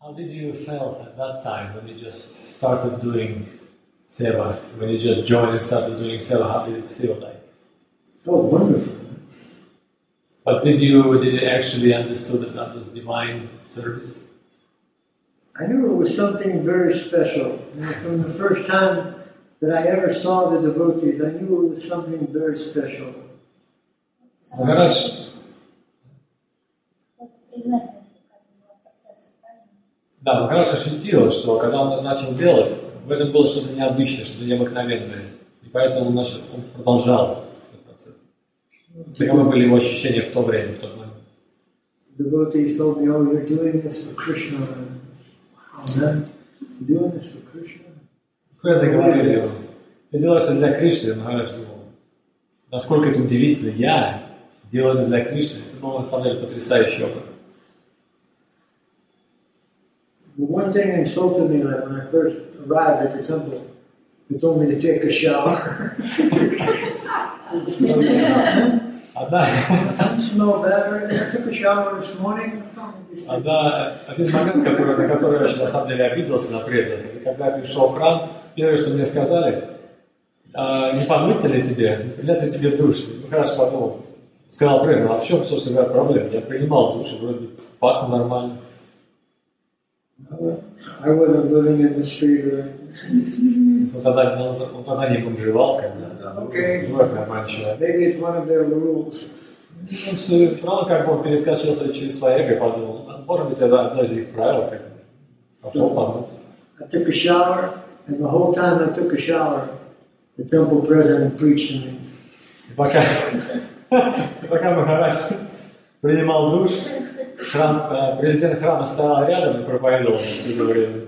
How did you feel at that time when you just started doing seva? When you just joined and started doing seva, how did it feel like? It felt wonderful. But did you actually understood that that was divine service? I knew it was something very special. From the first time that I ever saw the devotees, I knew it was something very special. Махарадж, да, Махарадж ощутил, что когда он это начал делать, в этом было что-то необычное, что-то необыкновенное. И поэтому он продолжал этот процесс. Таковы были его ощущения в то время, в тот момент. Devotees told me, oh, you're doing this for Krishna. Amen. You're doing this for Krishna. Преданные говорили ему, ты делаешь это для Кришны. Махарадж думал, насколько это удивительно, я делаю это для Кришны. Это был на самом деле потрясающий опыт. The one thing insulted me, like when I first arrived at the temple, they told me to take a shower. Один момент, на который я очень, на самом деле, обиделся на преданных, это когда я пришел в храм, первое, что мне сказали, не помыться ли тебе, не принять ли тебе душ. Махарадж подумал, сказал преданным, а в чем, собственно говоря, проблема? Я принимал душ, вроде пахло нормально. I wasn't living in the street or anything. Он тогда не бомжевал, когда нормальный человек. Maybe it's one of their rules. Он все равно как бы он перескочился через свое эго и подумал, может быть, это одно из их правил, как пошел помыться. I took a shower, and the whole time I took a shower, the temple president preached to me. Пока Махарадж принимал душ, президент храма стоял рядом и проповедовал все это время.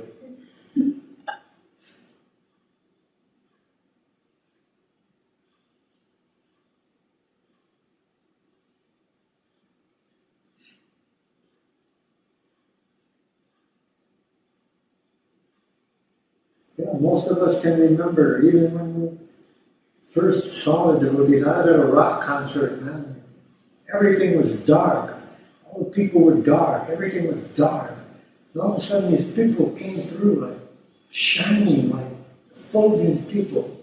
Yeah, most of us can remember, even when we first saw the devotees, I was at a rock concert, man. Everything was dark. All the people were dark. Everything was dark. And all of a sudden these people came through like shining, like fulgent people.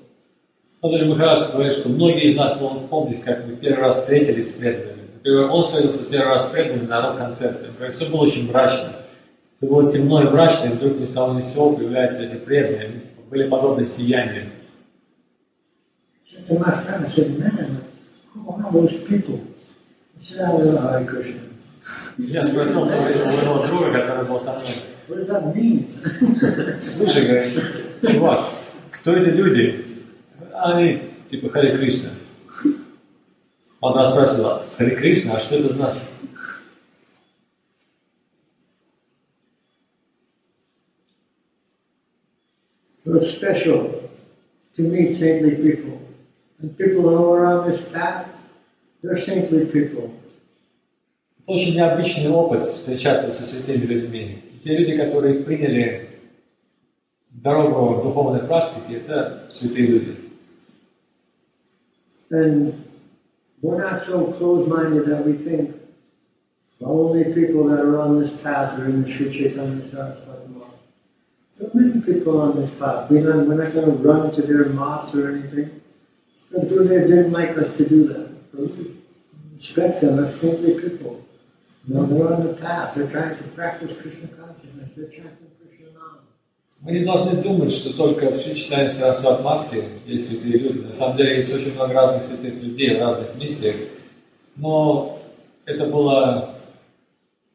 Махарадж говорит, что многие из нас могут помнить, как мы в первый раз встретились с преданными. Например, он встретился в первый раз с преданными на рок-концерте. Все было очень мрачно. Все было темно и мрачно, и вдруг ни с того ни с сего появляются эти преданные. Они были подобны сиянию. To my friend, I said, man, who are those people? He said, I don't know, Hare Krishna. Я спросил у своего друга, который был со мной. What does that mean? Слушай, говорит, чувак, кто эти люди? Они типа Харе Кришна. Он нас спросил, Харе Кришна, а что это значит? It's special to meet saintly people. And people who are on this path, they're saintly people. Это очень необычный опыт встречаться со святыми людьми. И те люди, которые приняли дорогу духовной практики, это святые люди. And we're not so close-minded that we think the only people that are on this path are in the Sri Chaitanya Saraswati Math. There are many people on this path. We're not going to run to their maths or anything. The Gurudev didn't like us to do that. So we respect them as saintly people. You know, they're on the path. They're trying to practice Krishna consciousness. They're chanting Krishna Nam. Мы не должны думать, что только в Шри Чайтанья Сарасвати Матхе есть святые люди. На самом деле есть очень много разных святых людей в разных миссиях. Но это было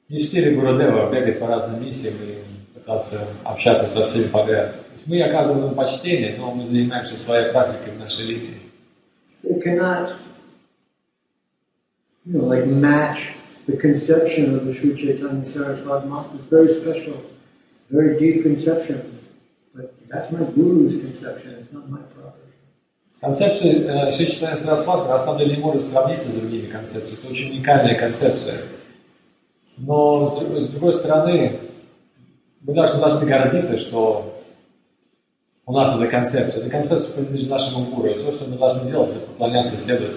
не в стиле Гурудева бегать по разным миссиям и пытаться общаться со всеми подряд. Мы оказываем им почтение, но мы занимаемся своей практикой в нашей линии. They cannot, like match the conception of the Sri Chaitanya Saraswati Math. It's very special, very deep conception. But that's my Guru's conception, it's not my property. Концепция Шри Чайтанья Сарасвати на самом деле не может сравниться с другими концепциями. Это очень уникальная концепция. Но с другой стороны, мы даже должны гордиться, что у нас эта концепция. Эта концепция принадлежит нашему гуру. И то, что мы должны делать, это поклоняться и следовать.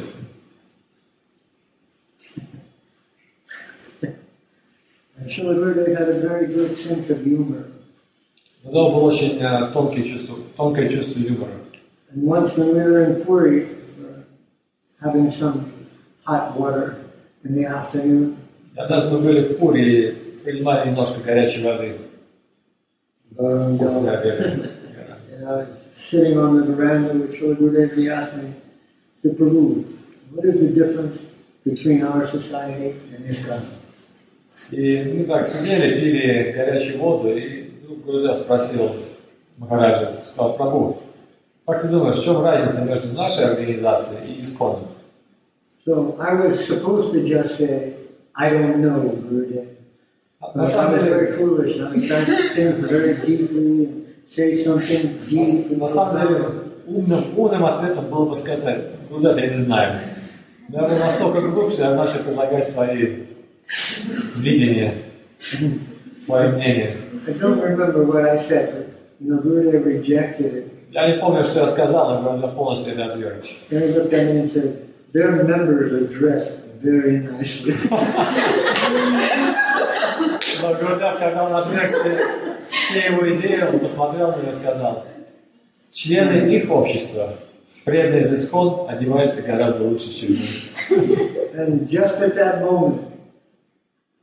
Srila Gurudev had a very good sense of humor. У него было очень тонкое чувство юмора. And once when we were in Puri, we were having some hot water in the afternoon. Однажды мы были в Пури и принимали немножко горячей воды после обеда. And I was sitting on the veranda with Srila Gurudev, he asked me, Prabhu, what is the difference between our society and ISKCON? И мы так сидели, пили горячую воду, и вдруг Гурудев спросил Махараджа, сказал: Прабху, как ты думаешь, в чем разница между нашей организацией и ISKCON? So I was supposed to just say, I don't know, Gurudev. But I was very foolish. I was trying to think very deeply and say something deep. На самом деле, умным ответом было бы сказать: Гурудев, я не знаю. Но я был настолько глуп, что я начал предлагать свои видения, свое мнение. I don't remember what I said, but Gurudev rejected it. Я не помню, что я сказал, но Гурудев полностью это отверг. Then he looked at me and said, their members are dressed very nicely. Но Гурудев, когда он отверг все его идеи, он посмотрел на меня и сказал: члены их общества, преданные из ISKCON, одеваются гораздо лучше, чем мы. And just at that moment,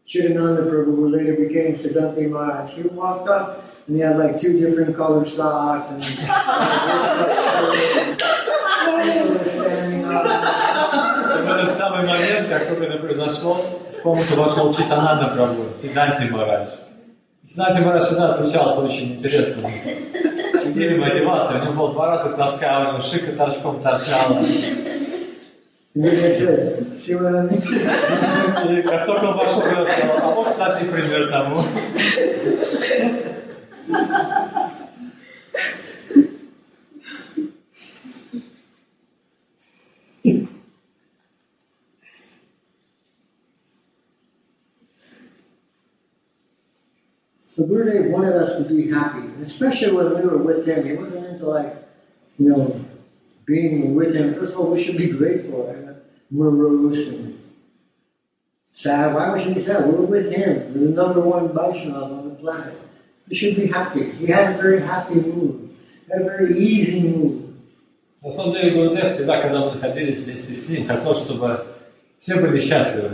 Chidananda Prabhu, who later became Siddhanta Maharaj, he walked up and he had like 2 different colored socks and people were standing up. В этот самый момент, как только это произошло, в комнату вошел Читананда Прабху, Сиддханта Махарадж. Сиддханта Махарадж всегда отличался очень интересным стилем одеваться. У него было 2 раза тоска, у него шика торчком торчала. И как только он вошел, я сказал: а вот, кстати, пример тому. So Gurudev wanted us to be happy, and especially when we were with him. He wasn't into like, being with him. First of all, we should be grateful and morose and sad. Why should we be sad? We're with him. We're the #1 Vaishnava on the planet. We should be happy. He had a very happy mood. He had a very easy mood. На самом деле, Гурудев всегда, когда мы находились вместе с ним, хотел, чтобы все были счастливы.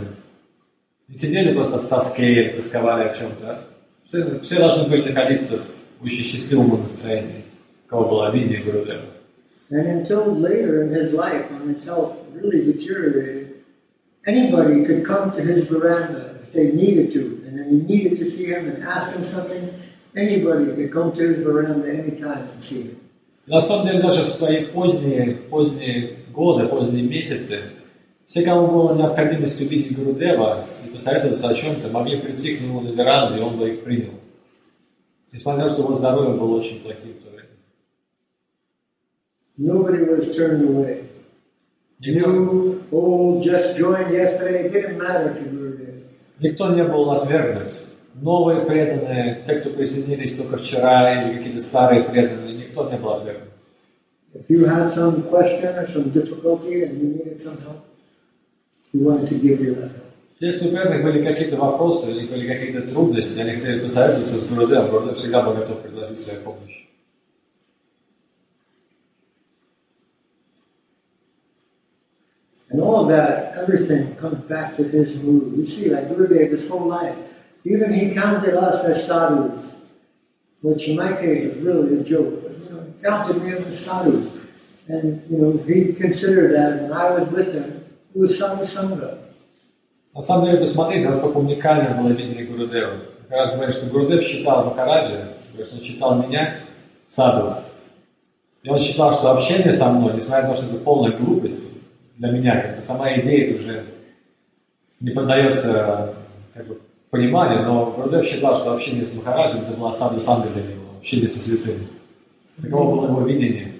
Не сидели просто в тоске или тосковали о чем-то. Все должны были находиться в очень счастливом настроении, у кого было видение Гурудева. And until later in his life, when his health really deteriorated, anybody could come to his veranda if they needed to, and then he needed to see him and ask him something. Anybody could come to his veranda anytime and see him. На самом деле, даже в свои поздние годы, поздние месяцы, все, кому была необходимость увидеть Гурудева и посоветоваться о чем-то, могли прийти к нему на веранду, и он бы их принял. Несмотря на то, что его здоровье было очень плохим в то время. Nobody was turned away. New, old, just joined yesterday, it didn't matter to Gurudev. Никто не был отвергнут. Новые преданные, те, кто присоединились только вчера, или какие-то старые преданные, никто не был отвергнут. If you had some question or some difficulty and you needed some help, we wanted to give you that help. Если у преданных были какие-то вопросы или были какие-то трудности, они хотели посоветоваться с Гурудевом, Гурудев всегда был готов предложить свою помощь. And all of that, everything comes back to his mood. You see, like Gurudev, his whole life, even he counted us as sadhus, which in my case was really a joke. But, he counted me as a sadhu. And, he considered that when I was with him, it was sadhu sangha. На самом деле, посмотрите, насколько уникальное было видение Гурудева. Как раз говорит, что Гурудев считал Махараджа, он считал меня саду. И он считал, что общение со мной, несмотря на то, что это полная глупость, для меня, сама идея это уже не поддается пониманию, но Гурудев считал, что общение с Махараджем это было саду санга для него, общение со святым. Таково было его видение.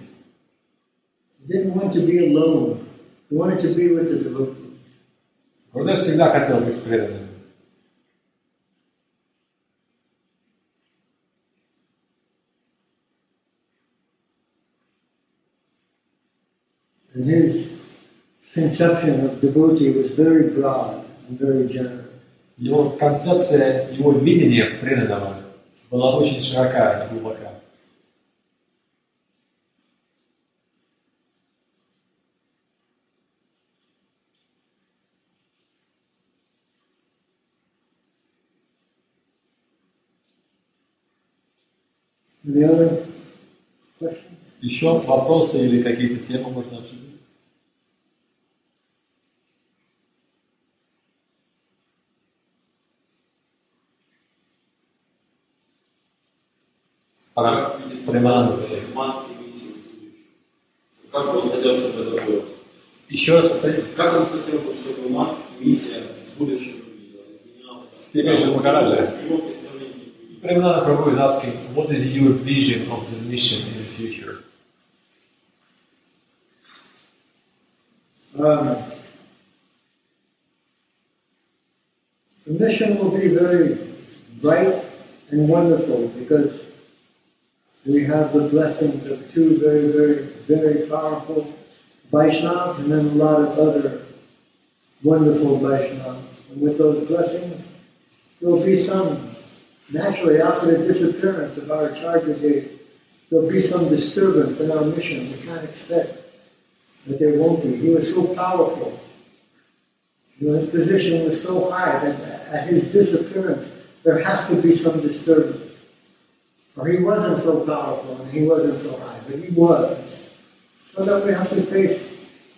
Гурудев всегда хотел быть с преданным. And his conception of devotee was very broad and very generous. Его концепция, его видение преданного была очень широка и глубока. Еще вопросы или какие-то темы можно обсудить? Преданных. Как он хотел, чтобы это было? Еще раз повторите. Как он хотел, чтобы мант, миссия в будущем была? Шрипад Махараджа. Преданных Prabhu is asking, what is your vision of the mission in the future? The mission will be very bright and wonderful because we have the blessings of two very, very, very powerful Vaishnavas and then a lot of other wonderful Vaishnavas. And with those blessings, there will be some, naturally after the disappearance of our Acharya Dev, there will be some disturbance in our mission. We can't expect that there won't be. He was so powerful. His position was so high that at his disappearance, there has to be some disturbance. Or he wasn't so powerful and he wasn't so high, but he was. So that we have to face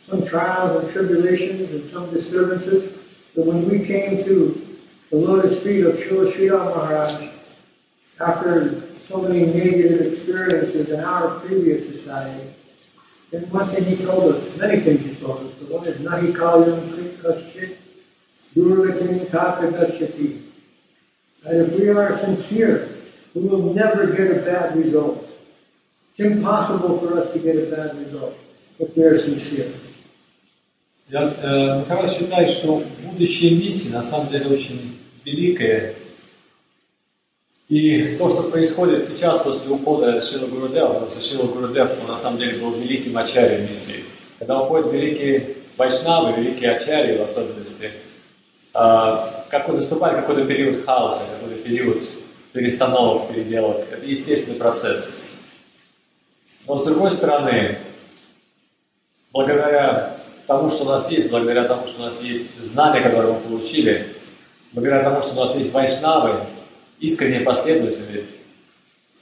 some trials and tribulations and some disturbances. But when we came to the lotus feet of Sripad Maharaj, after so many negative experiences in our previous society, then one thing he told us, many things he told us. The one is Nahi Kalyam Krikashit Durvatin Takadashati. That if we are sincere, we will never get a bad result. It's impossible for us to get a bad result if we are sincere. Махарадж считает, что будущее миссии на самом деле очень великое. И то, что происходит сейчас после ухода Шрила Гурудева, потому что Шрила Гурудев, он на самом деле был великим ачарьей миссии. Когда уходят великие вайшнавы, великие ачарьи в особенности, наступает какой-то период хаоса, какой-то период перестановок, переделок. Это естественный процесс. Но с другой стороны, благодаря тому, что у нас есть, благодаря тому, что у нас есть знания, которые мы получили, благодаря тому, что у нас есть вайшнавы, искренние последователи,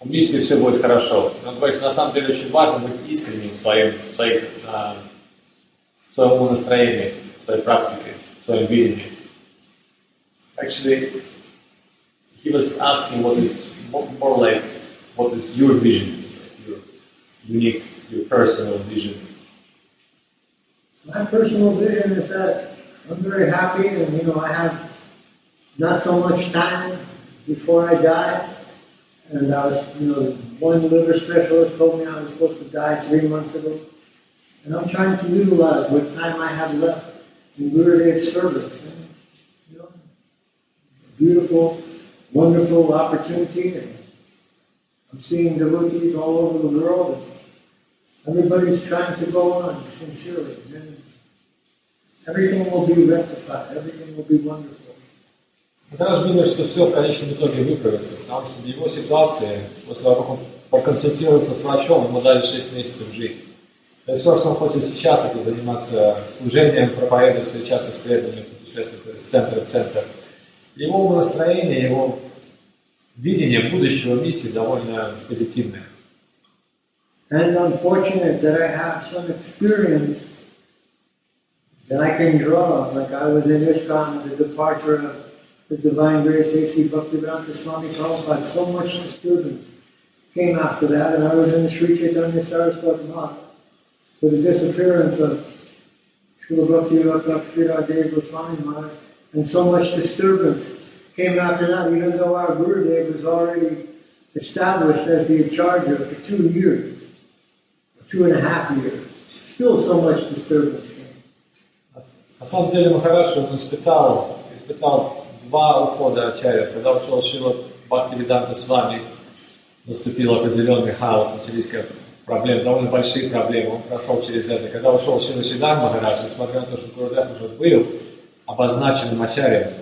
в миссии все будет хорошо. Он говорит, что на самом деле очень важно быть искренним в своем настроении, в своей практике, в своем видении. Actually, he was asking what is more like, what is your vision, your unique, your personal vision. My personal vision is that I'm very happy and, I have not so much time before I die. And I was, one liver specialist told me I was supposed to die 3 months ago. And I'm trying to utilize what time I have left in Gurudev's service. Beautiful, wonderful opportunity. And I'm seeing devotees all over the world. And everybody's trying to go on sincerely. And everything will be rectified. Everything will be wonderful. Махарадж думает, что все в конечном итоге выправится, потому что в его ситуации, после того, как он проконсультировался с врачом, ему дали 6 месяцев жить. То есть все, что он хочет сейчас, это заниматься служением, проповедовать, встречаться с преданными, путешествовать из центра в центр. Его умонастроение, его видение будущего миссии довольно позитивное. And I'm fortunate that I have some experience that I can draw, like I was in ISKCON, the departure of the Divine Grace A.C. Bhaktivedanta Swami Prabhupada. So much disturbance came after that, and I was in the Sri Chaitanya Saraswati Math for the disappearance of Srila Bhaktivedanta Sridhar Goswami Maharaj, and so much disturbance came after that, even though our Gurudev was already established as the Acharya for 2 years, or 2.5 years. Still so much disturbance came. На самом деле Махарадж, он испытал 2 ухода ачарьев. Когда ушел Шрила Бхактивиданта Свами, наступил определенный хаос, начались проблемы, довольно большие проблемы, он прошел через это. Когда ушел Шрила Шридар Махарадж, несмотря на то, что Гурудев уже был обозначенным ачарьем,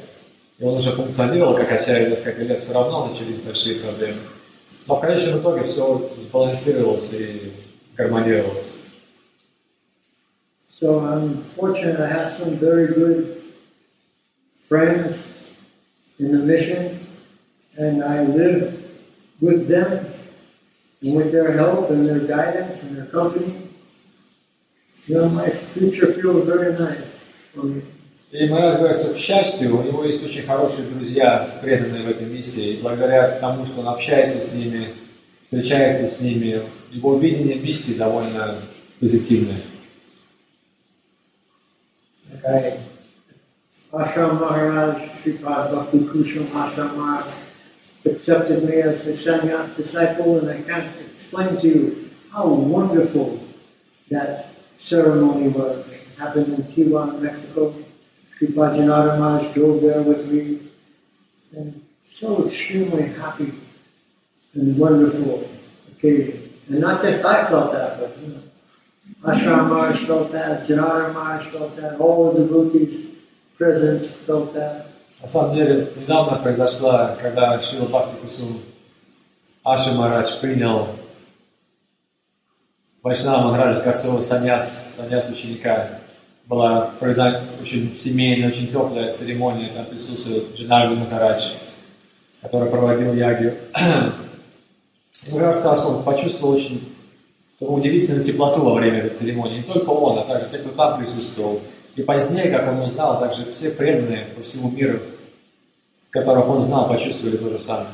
и он уже функционировал как ачарья несколько лет, все равно начались большие проблемы. Но в конечном итоге все сбалансировалось и гармонировалось. So I'm fortunate I have some very good friends in the mission, and I live with them, and with their help and their guidance and their company. You know, my future feels very nice for me. И Махарадж говорит, что, к счастью, у него есть очень хорошие друзья, преданные в этой миссии, и благодаря тому, что он общается с ними, встречается с ними, его видение миссии довольно позитивное. Ashram Maharaj, Šripad Bhakti accepted me as the sannyas disciple, and I can't explain to you how wonderful that ceremony was. It happened in Tijuana, Mexico. Sripad Maharaj drove there with me, and so extremely happy and wonderful occasion. And not just I felt that, but you know, Ashram Maharaj felt that, Janara Maharaj felt that, all the devotees present felt that. На самом деле, недавно произошла, когда Шрила Бхакти Кусум Аши Махарадж принял Вайшнава Махараджа как своего саньяс ученика. Была очень семейная, очень теплая церемония, там присутствовал Джинарда Махарадж, который проводил ягью. И Махарадж сказал, что он почувствовал очень удивительную теплоту во время этой церемонии. Не только он, а также те, кто там присутствовал. И позднее, как он узнал, также все преданные по всему миру, которых он знал, почувствовали то же самое.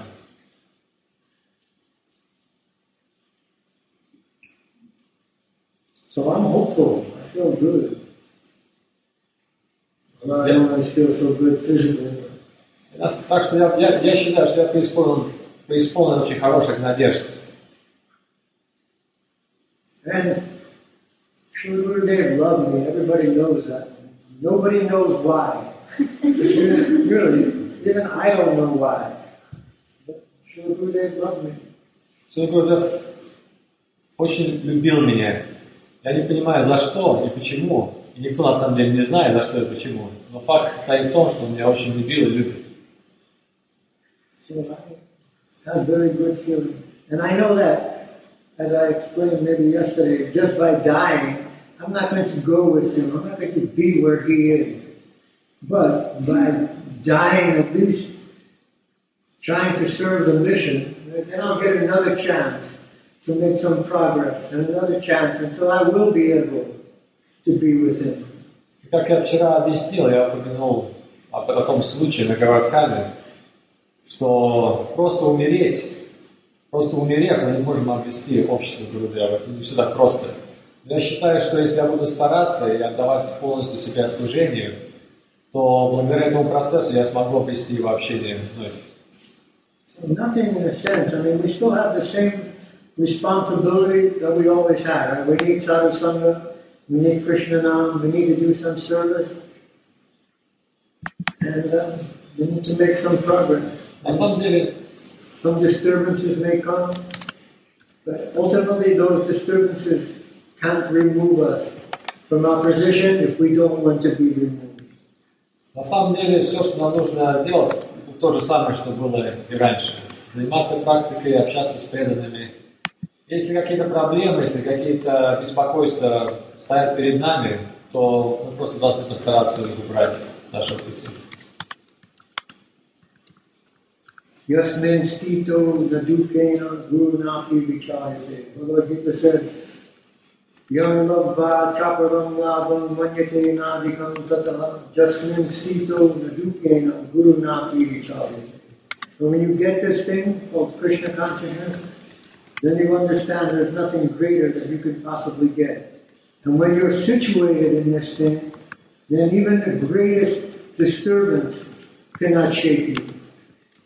So I'm hopeful. I feel good. Well, I don't always feel so good physically. Так что я считаю, что я преисполнен очень хороших надежд. And Sri Gurudev loved me. Everybody knows that. Nobody knows why. Really, even I don't know why. But Sri Gurudev loved me. Шри Гурудев очень любил меня. Я не понимаю, за что и почему. И никто на самом деле не знает, за что и почему. Но факт состоит в том, что он меня очень любил и любит. So I have very good feeling. And I know that, as I explained maybe yesterday, just by dying, I'm not going to go with him. I'm not going to be where he is. But by dying, at least trying to serve the mission, then I'll get another chance to make some progress, and another chance until I will be able to be with him. Как я вчера объяснил, я упомянул о том случае на Гавардхане, что просто умерев, мы не можем обрести общество Гурудева. Это не все так просто. Я считаю, что если я буду стараться и отдавать полностью себя служению, то благодаря этому процессу я смогу обрести его общение вновь. Nothing in a sense. I mean, we still have the same responsibility that we always had. Right? We need sadhu sangha, we need Krishna nam, we need to do some service, and we need to make some progress. На самом деле, some disturbances may come, but ultimately those disturbances can't remove us from our position if we don't want to be removed. На самом деле, все, что нам нужно делать, это то же самое, что было и раньше. Заниматься практикой, общаться с преданными. Если какие-то проблемы, если какие-то беспокойства стоят перед нами, то мы просто должны постараться их убрать с нашего пути. Yasmin stito nadukena gurunapi vichayate. Bhagavad Gita says, Yang labha chaparam labam manyate nadikam sataha jasmin stito nadukena gurunapi vichayate. So when you get this thing called Krishna consciousness, then you understand there's nothing greater that you could possibly get. And when you're situated in this thing, then even the greatest disturbance cannot shake you.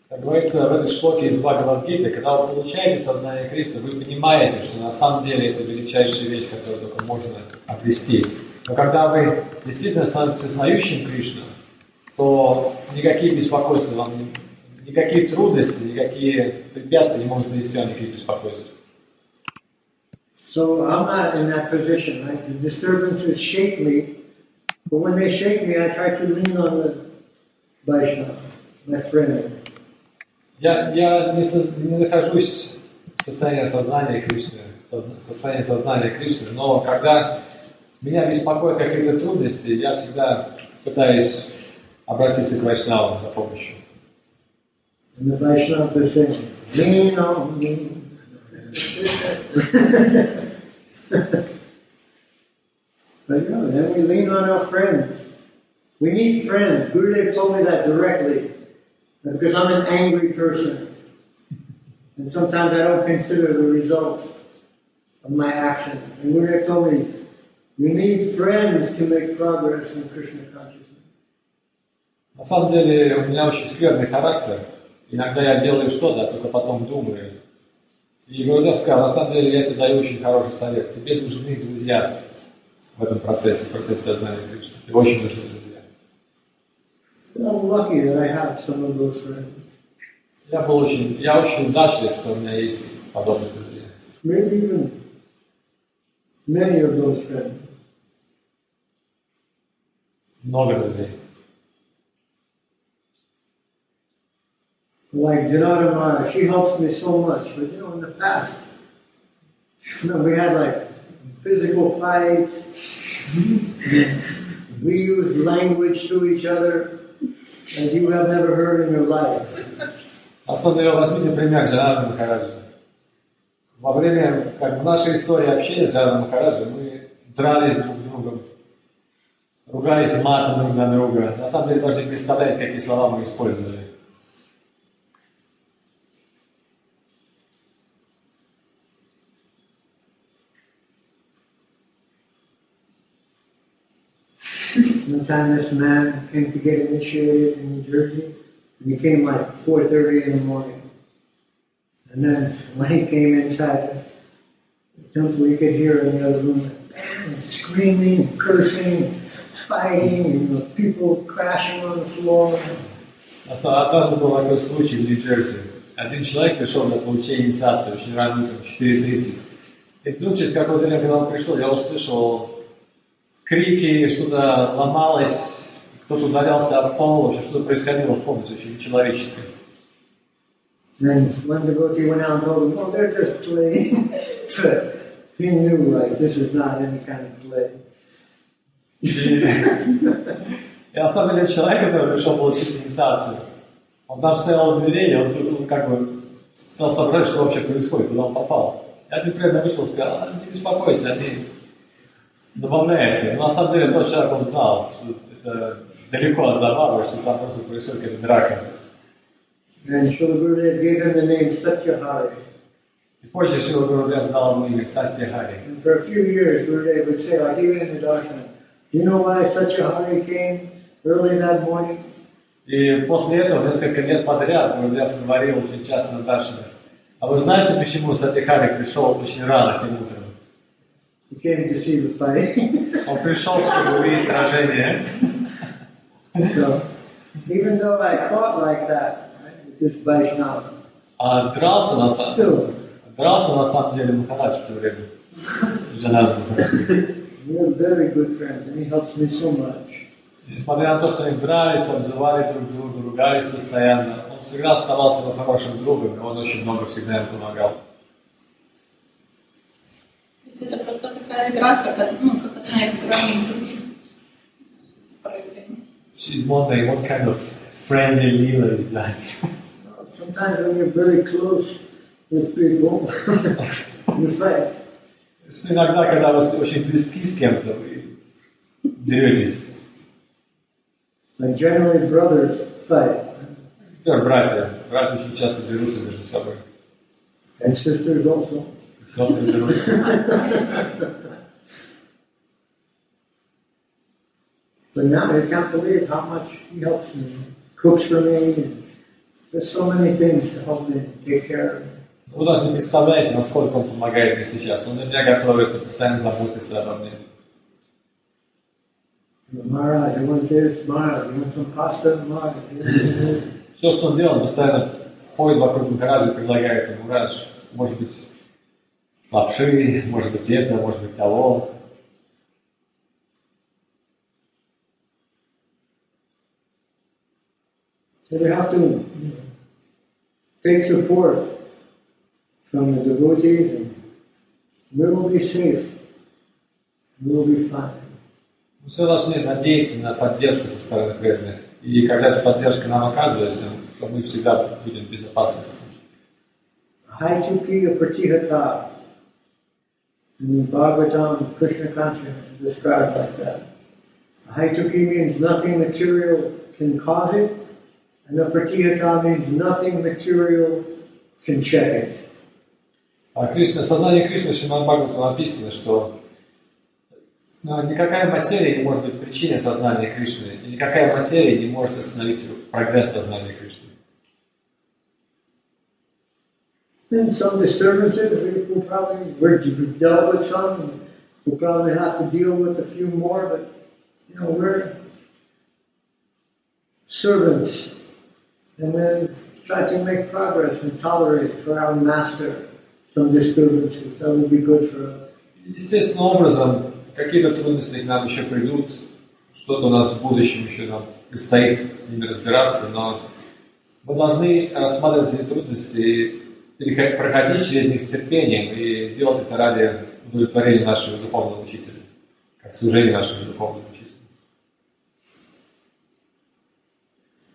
Как говорится в этой шлоке из Бхагавад-гиты, когда вы получаете сознание Кришны, вы понимаете, что на самом деле это величайшая вещь, которую только можно обрести. Но когда вы действительно становитесь сознающим Кришну, то никакие беспокойства вам, никакие трудности, никакие препятствия не могут принести вам никаких беспокойств. So I'm not in that position, right? The disturbances shake me, but when they shake me, I try to lean on the Vaishnava. my friend. Я не нахожусь в состоянии сознания Кришны, но когда меня беспокоят какие-то трудности, я всегда пытаюсь обратиться к Вайшнавам за помощью. And the Vaishnava is saying, lean on me. But you know, then we lean on our friends. We need friends. Gurudev told me that directly. Because I'm an angry person. And sometimes I don't consider the result of my actions. And Gurudev told me, you need friends to make progress in Krishna consciousness. На самом деле у меня очень скверный характер. Иногда я делаю что-то, а только потом думаю. И Гурудев сказал, на самом деле я тебе даю очень хороший совет. Тебе нужны друзья в этом процессе сознания Кришны. Тебе очень нужны друзья. I'm lucky that I have some of those friends. Я очень удачлив, что у меня есть подобные друзья. Maybe even many of those friends. Много друзей. Like Janata Mara, she helps me so much. But you know, in the past, we had like physical fights. We used language to each other that you have never heard in your life. Особенно возьмите пример Шрипада Махараджа. Во время, как в нашей истории общения с Шрипадом Махараджем, мы дрались друг с другом, ругались матом друг на друга. На самом деле даже не представляете, какие слова мы использовали. One time this man came to get initiated in New Jersey, and he came like 4:30 in the morning. And then when he came inside the temple, you could hear in the other room, bam, screaming, cursing, fighting, and people crashing on the floor. Однажды был такой случай в Нью-Джерси. Один человек пришел для получения инициации очень рано утром, 4:30. И вдруг через какое-то время, когда он пришел, я услышал крики, что-то ломалось, кто-то ударялся об пол, вообще что-то происходило в комнате, очень нечеловеческое. And one devotee went out and told him, oh, they're just playing. But he knew, like, this is not any kind of play. И на самом деле человек, который пришел получить инициацию, он там стоял у дверей, и он как бы стал соображать, что вообще происходит, куда он попал. Я непременно вышел и сказал, не беспокойся, они добавляются. Но на самом деле тот человек, он знал, что это далеко от забавы, что там просто происходит какая-то драка. And Srila Gurudev gave him the name Satyahari. И позже Шрила Гурудев дал ему имя Сатьяхари. And for a few years, Gurudev would say, like even in the darshan, you know why Satyahari came early that morning? И после этого несколько лет подряд Гурудев говорил очень часто на даршинах. А вы знаете, почему Сатьяхари пришел очень рано тем утром? He came to see the fight. Он пришел, чтобы увидеть сражение. So, even though I fought like that, right, with this Vaishnava, А дрался на самом деле Махарадж в то время. Джанада Махарадж. we're very good friends, and he helps me so much. Несмотря на то, что они дрались, обзывали друг друга, ругались постоянно, он всегда оставался его хорошим другом, и он очень много всегда им помогал. То есть это просто такая игра, как одна из граней дружбы. Проявление. She's wondering what kind of friendly lila is that? Sometimes when you're very close with people, you fight. Иногда, когда вы очень близки с кем-то, вы деретесь. Like generally brothers fight. Братья очень часто дерутся между собой. And sisters also. Сестры дерутся. But now I can't believe how much he helps me. Cooks for me. And there's so many things to help me take care of me. Вы даже не представляете, насколько он помогает мне сейчас. Он для меня готовит и постоянно заботится обо мне. Maharaj, I want this. Maharaj, you want some pasta? Maharaj, Все, что он делает, он постоянно ходит вокруг Махараджа и предлагает ему: Махарадж, может быть, лапши, может быть это, может быть того. So we have to take support from the devotees, and we will be safe. We will be fine. Мы все должны надеяться на поддержку со стороны преданных. И когда эта поддержка нам оказывается, то мы всегда будем в безопасности. Haitukiya pratihata. In Bhagavatam, Krishna consciousness is described like that. Haituki means nothing material can cause it, and the pratihata means nothing material can check it. А Кришна, сознание Кришны в Шримад Бхагаватам написано, что никакая материя не может быть причиной сознания Кришны, и никакая материя не может остановить прогресс сознания Кришны. And some disturbances, we've dealt with some, we'll probably have to deal with a few more, but we're servants, and then try to make progress and tolerate for our master some disturbances. That will be good for us. Естественным образом, какие-то трудности к нам еще придут, что-то у нас в будущем еще нам предстоит с ними разбираться, но мы должны рассматривать эти трудности и проходить через них с терпением и делать это ради удовлетворения нашего духовного учителя, как служение нашему духовному учителю.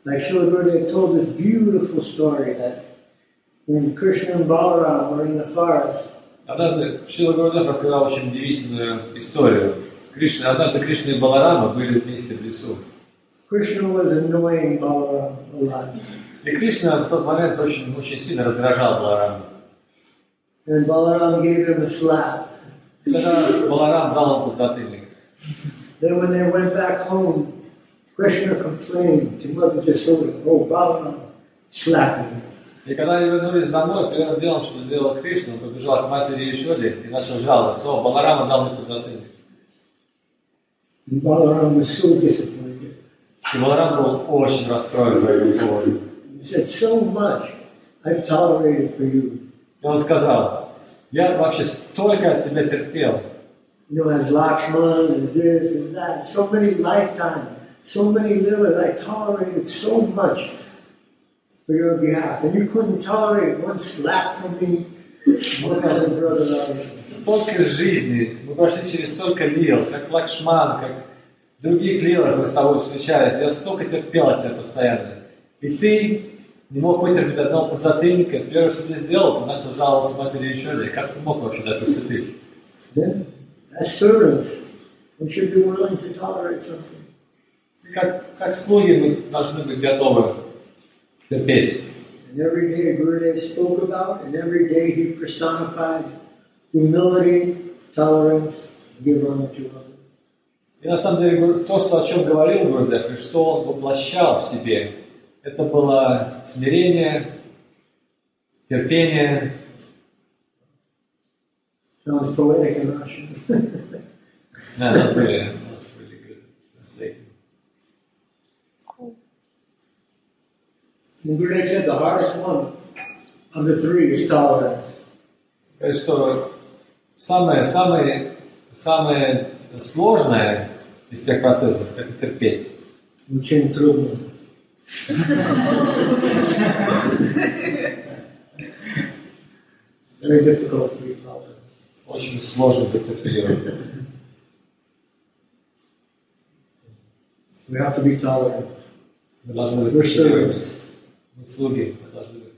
Like Srila Gurudev told this beautiful story that when Krishna and Balaram were in the forest. Однажды Шрила Гурудев рассказал очень удивительную историю. Однажды Кришна и Баларама были вместе в лесу. Krishna was annoying Balaram a lot. И Кришна в тот момент очень сильно раздражал Баларама. And Balaram gave him a slap. И тогда Баларам дал ему подзатыльник. Then when they went back home, Krishna complained to Mother Yasoda, "Oh, Balaram slapped me." И когда они вернулись домой, первым делом, что сделал Кришна, он побежал к матери Яшоде и начал жаловаться: "О, Баларама дал мне подзатыльник." And Balaram was so disappointed. И Баларам был очень расстроен по этому поводу. He said, "So much I've tolerated for you." И он сказал: "Я вообще столько от тебя терпел." As Lakshman and this and that, so many lifetimes, so many livers, I tolerated so much for your behalf, and you couldn't tolerate one slap from me. What kind of brother are you? Столько жизней, мы прошли через столько лил, как Лакшман, как в других лилах мы с тобой встречались. Я столько терпел от тебя постоянно. И ты не мог вытерпеть одного подзатыльника. Первое, что ты сделал, ты начал жаловаться матери Яшоде. Как ты мог вообще так поступить? As servants, we should be willing to tolerate something. Как слуги мы должны быть готовы терпеть. And every day Gurudev spoke about, and every day he personified humility, tolerance, give honor to others. И на самом деле то, о чем говорил Гурудев, и что он воплощал в себе, это было смирение, терпение. Sounds poetic in Russian. Да, not really good translation. And Gurudev said the hardest one of the three is tolerance. То есть, что самое сложное из тех процессов – это терпеть. Очень трудно. Very difficult to be tolerant. Очень сложно быть терпеливым. We have to be tolerant. Мы должны быть We're терпеливыми. servants. Мы слуги, мы должны быть